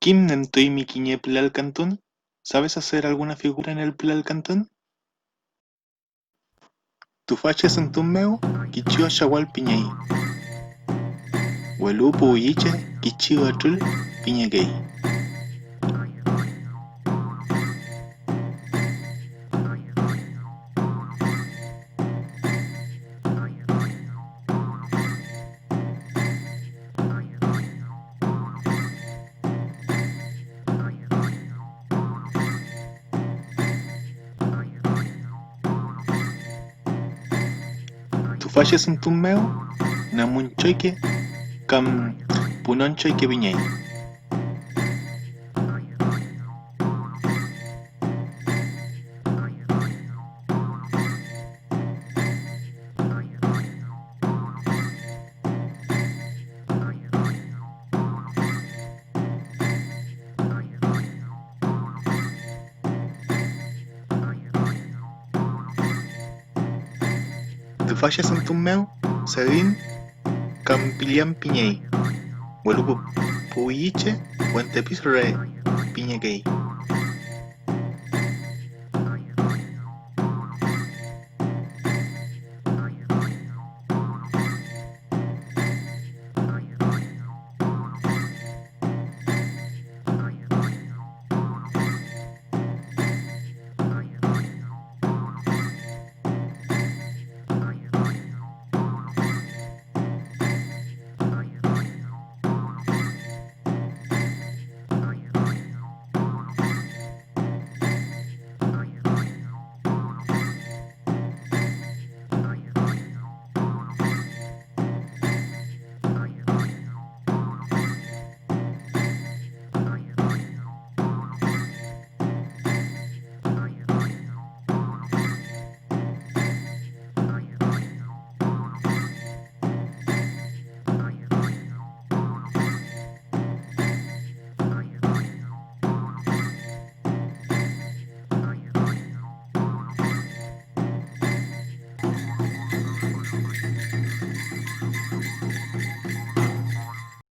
Kim Nentoy Miquiñe Plalcantón. ¿Sabes hacer alguna figura en el Plalcantón? Tufache Santummeo, Kichio Shawal Piñey. Huelupu Uyiche, Kichio Atrul, Piñegay. Tufache Santummeo, Namunchoike, Cam Punonchoike Piñey. Tufache Santummeo, Sadin, Campilian Piñey. Huelupu Puyiche, Huentepis Re, Piñegay.